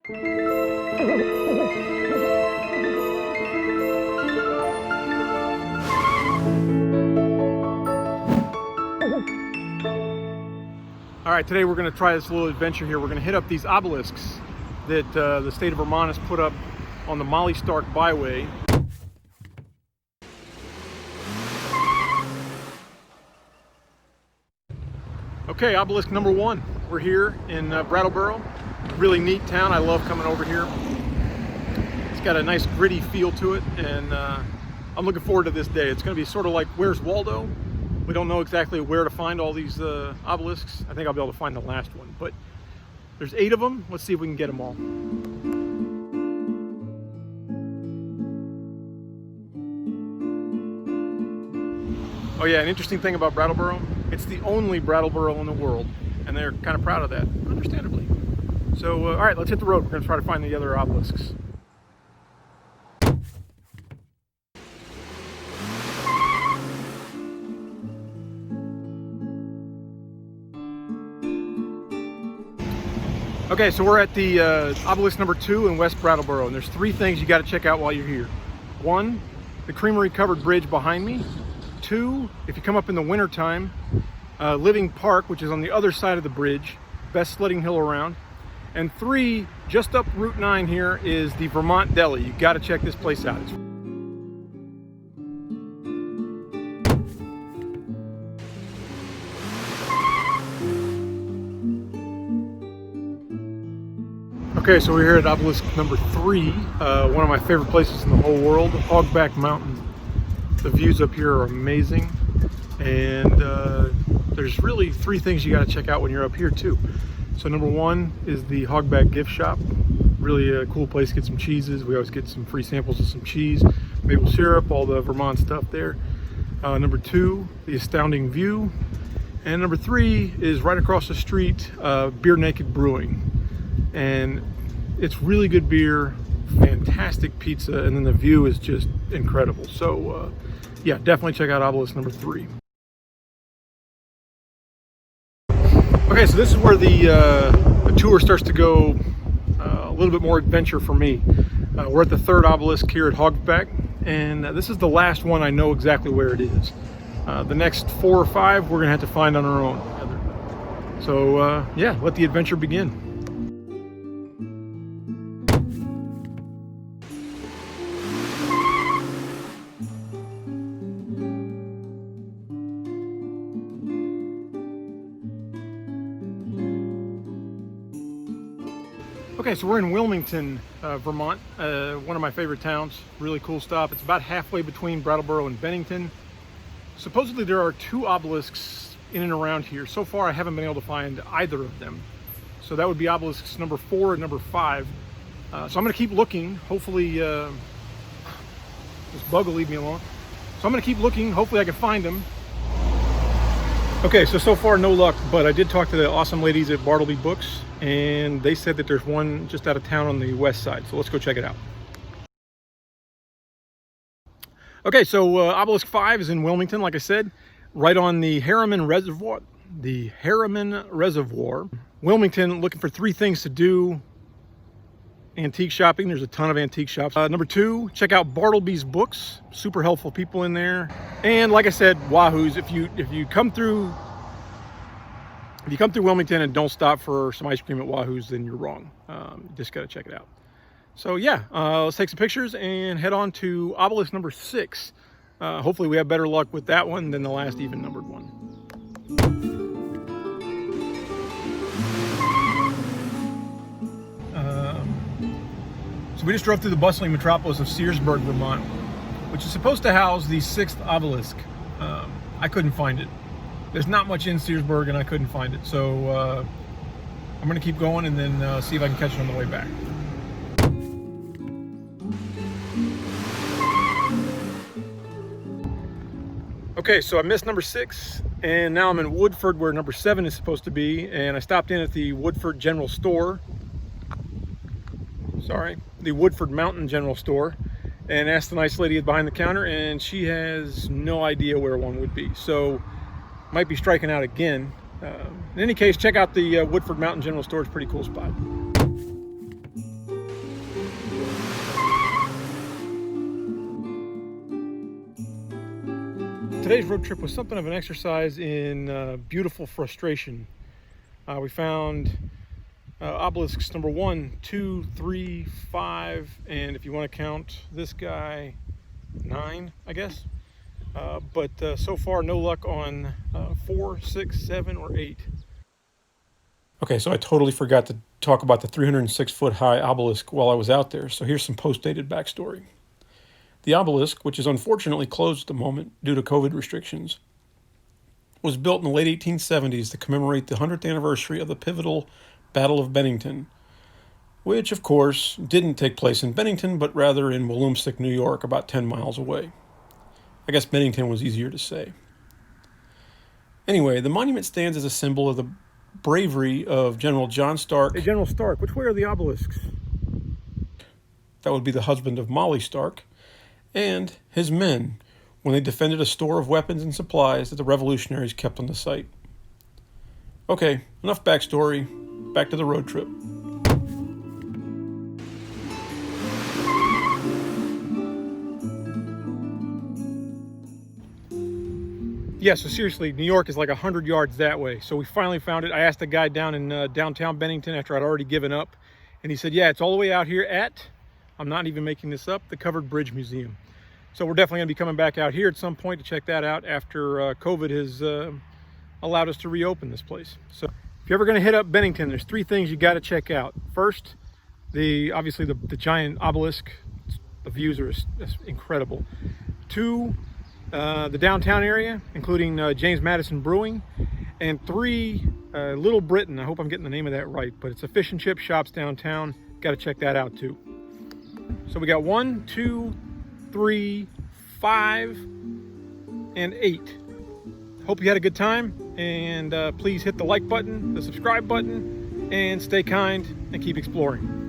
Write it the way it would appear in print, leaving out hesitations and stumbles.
All right, today we're going to try this little adventure here. We're going to hit up these obelisks that the state of Vermont has put up on the Molly Stark Byway. Okay, obelisk number 1. We're here in Brattleboro. Really neat town. I love coming over here. It's got a nice gritty feel to it, and I'm looking forward to this day. It's going to be sort of like Where's Waldo? We don't know exactly where to find all these obelisks. I think I'll be able to find the last one, but there's 8 of them. Let's see if we can get them all. Oh yeah, an interesting thing about Brattleboro, it's the only Brattleboro in the world, and they're kind of proud of that, understandably. So, all right, let's hit the road. We're going to try to find the other obelisks. Okay, so we're at the obelisk number 2 in West Brattleboro, and there's 3 things you got to check out while you're here. 1, the creamery covered bridge behind me. 2, if you come up in the winter time, Living Park, which is on the other side of the bridge, best sledding hill around. And 3, just up Route 9 here is the Vermont Deli. You got to check this place out. Okay, so we're here at obelisk number 3, one of my favorite places in the whole world, Hogback Mountain. The views up here are amazing, and there's really 3 things you got to check out when you're up here too. So number 1 is the Hogback gift shop. Really a cool place to get some cheeses. We always get some free samples of some cheese, maple syrup, all the Vermont stuff there. Number 2, the astounding view. And number 3 is right across the street, Beer Naked Brewing. And it's really good beer, fantastic pizza, and then the view is just incredible. So yeah, definitely check out obelisk number 3. Okay, so this is where the tour starts to go a little bit more adventure for me. We're at the 3rd obelisk here at Hogback, and this is the last one I know exactly where it is. The next 4 or 5 we're gonna have to find on our own. So yeah, let the adventure begin. Okay, so we're in Wilmington, Vermont, one of my favorite towns. Really cool stop. It's about halfway between Brattleboro and Bennington. Supposedly there are 2 obelisks in and around here. So far I haven't been able to find either of them. So that would be obelisks number 4 and number 5. So I'm going to keep looking. Hopefully this bug will leave me alone. So I'm going to keep looking. Hopefully I can find them. Okay, so far no luck, but I did talk to the awesome ladies at Bartleby Books, and they said that there's one just out of town on the west side. So let's go check it out. Okay, so obelisk 5 is in Wilmington, like I said, right on the Harriman Reservoir. The Harriman Reservoir. Wilmington, looking for 3 things to do. Antique shopping, there's a ton of antique shops. Number 2, check out Bartleby's Books, super helpful people in there. And like I said, Wahoo's. If you come through Wilmington and don't stop for some ice cream at Wahoo's, then you're wrong. Just gotta check it out. So yeah, let's take some pictures and head on to obelisk number 6. Hopefully we have better luck with that one than the last even numbered one. So we just drove through the bustling metropolis of Searsburg, Vermont, which is supposed to house the 6th obelisk. I couldn't find it. There's not much in Searsburg, and I couldn't find it. So I'm going to keep going and then see if I can catch it on the way back. Okay, so I missed number 6, and now I'm in Woodford, where number 7 is supposed to be, and I stopped in at the Woodford General Store. Sorry, the Woodford Mountain General Store, and asked the nice lady behind the counter, and she has no idea where one would be. So might be striking out again. In any case, check out the Woodford Mountain General Store. It's a pretty cool spot. today's road trip was something of an exercise in beautiful frustration. We found obelisks number 1, 2, 3, 5, and if you want to count this guy, 9, I guess. But so far, no luck on 4, 6, 7, or 8. Okay, so I totally forgot to talk about the 306-foot high obelisk while I was out there, so here's some post-dated backstory. The obelisk, which is unfortunately closed at the moment due to COVID restrictions, was built in the late 1870s to commemorate the 100th anniversary of the pivotal Battle of Bennington, which, of course, didn't take place in Bennington, but rather in Obelisks, New York, about 10 miles away. I guess Bennington was easier to say. Anyway, the monument stands as a symbol of the bravery of General John Stark. Hey, General Stark, which way are the obelisks? That would be the husband of Molly Stark, and his men when they defended a store of weapons and supplies that the revolutionaries kept on the site. Okay, enough backstory. Back to the road trip. Yeah, so seriously, New York is like 100 yards that way. So we finally found it. I asked a guy down in downtown Bennington after I'd already given up. And he said, yeah, it's all the way out here at, I'm not even making this up, the Covered Bridge Museum. So we're definitely going to be coming back out here at some point to check that out after COVID has allowed us to reopen this place. So if you're ever going to hit up Bennington, there's 3 things you got to check out. First, obviously the giant obelisk. The views are incredible. 2, the downtown area, including James Madison Brewing. And 3, Little Britain. I hope I'm getting the name of that right, but it's a fish and chip shops downtown. Got to check that out too. So we got 1, 2, 3, 5, and 8. Hope you had a good time, and please hit the like button, the subscribe button, and stay kind and keep exploring.